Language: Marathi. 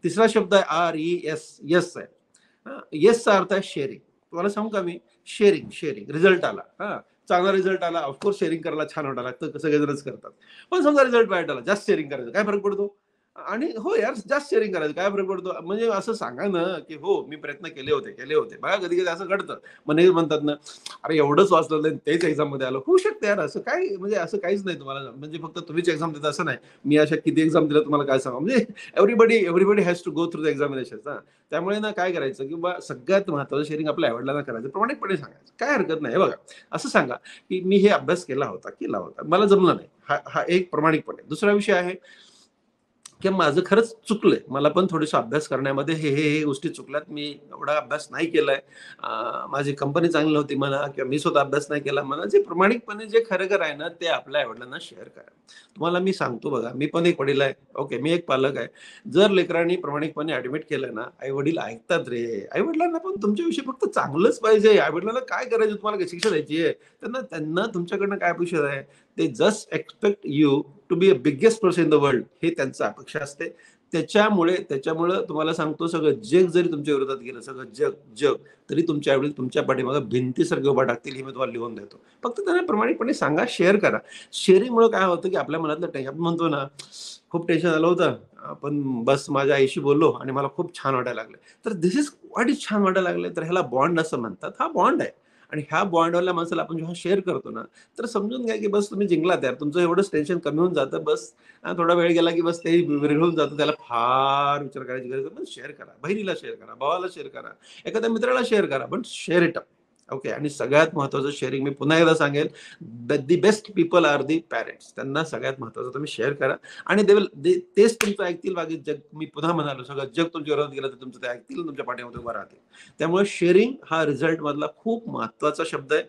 तिसरा शब्द आहे RES, येस आहे. येसचा अर्थ आहे शेअरिंग. तुम्हाला सांगू का मी? Sharing, sharing. रिझल्ट आला. चांगला रिझल्ट आला. ऑफकोर्स शेअरिंग करायला छान वाटायला लागतं. सगळेजणच करतात. पण समजा रिझल्ट वाईट आला, जास्त शेअरिंग करायचं. काय फरक पडतो? आणि हो यार, जास्त शेअरिंग करायचं. काय फरक पडतो? म्हणजे असं सांगा ना, की हो मी प्रयत्न केले होते, केले होते. बघा कधी-कधी असं घडतं. मग नाही म्हणतात ना, "अरे एवढंच वाचलं नाही, तेच एक्झाममध्ये आलं." होऊ शकतं यार असं काय म्हणजे असं काहीच नाही तुम्हाला म्हणजे फक्त तुम्हीच एक्झाम देता असं नाही. मी अशा किती एक्झाम दिल्या तुम्हाला काय सांगावं. म्हणजे everybody has to go through the examinations त्यामुळे ना काय करायचं, की सगळ्यात महत्त्वाचं शेअरिंग आपल्या आई करायचं. प्रामाणिकपणे सांगायचं. काय हरकत नाही. हे बघा, असं सांगा, की "मी हे अभ्यास केला होता, केला होता. मला जमलं नाही." हा हा एक प्रामाणिकपणे. दुसरा विषय आहे की माझं खरंच चुकलंय. मला पण थोडीसा अभ्यास करण्यामध्ये हे गोष्टी चुकल्यात. मी एवढा अभ्यास नाही केलाय. माझी कंपनी चांगली नव्हती म्हणा किंवा मी स्वतः अभ्यास नाही केला म्हणा. जे प्रामाणिकपणे जे खरं-खरं आहे ना, ते आपल्या आई शेअर करा. तुम्हाला मी सांगतो बघा, मी पण एक वडील आहे. ओके, मी एक पालक आहे. जर लेकरांनी प्रामाणिकपणे ॲडमिट केलं ना, आई-वडील ऐकतात रे. आई-वडिलांना पण तुमच्याविषयी फक्त चांगलंच पाहिजे. आई-वडिलांना काय करायचं तुम्हाला काय शिक्षा द्यायची आहे? त्यांना त्यांना तुमच्याकडनं काय अपेक्षा आहे? ते just expect you to be a biggest person in the world हे त्यांचं अपेक्षा असते. त्याच्यामुळं तुम्हाला सांगतो सगळं जग जरी तुमच्या विरोधात गेलं, सगळं जग तरी तुमच्या आई तुमच्या पाठीमागे भिंतीसारखे उभा टाकतील हे मी तुम्हाला लिहून देतो. फक्त त्यांना प्रामाणिकपणे सांगा, शेअर करा. शेअरिंगमुळे काय होतं, की आपल्या मनातलं आपण म्हणतो ना, खूप टेन्शन आलं होतं, पण बस माझ्या आईशी बोललो आणि मला खूप छान वाटायला लागलं. तर धिस इज व्हॉट इज छान वाटायला लागलं, तर ह्याला बॉन्ड असं म्हणतात. हा बॉन्ड आहे आणि ह्या बॉन्डवाल्या माणसाला आपण जेव्हा शेअर करतो ना, तर समजून घ्या, की बस तुम्ही जिंकलात यार. तुमचं एवढंच टेन्शन कमी होऊन जातं. बस थोडा वेळ गेला, की बस ते विरघळून जातं. त्याला फार विचार करायची गरज नाही. पण शेअर करा. बहिणीला शेअर करा, भावाला शेअर करा, एखाद्या मित्राला शेअर करा. पण शेअर इट अप. ओके आणि सगळ्यात महत्त्वाचं शेअरिंग मी पुन्हा एकदा सांगेल, the best people are the parents. त्यांना सगळ्यात महत्त्वाचं तुम्ही शेअर करा आणि तेच तुमचं ऐकतील. बाकी जग मी पुन्हा म्हणालो, सगळं जग तुमच्या विरोधात गेलं तर तुमचं ते ऐकतील, तुमच्या पाठीमध्ये उभं राहतील. त्यामुळे शेअरिंग हा रिझल्ट मधला खूप महत्त्वाचा शब्द आहे.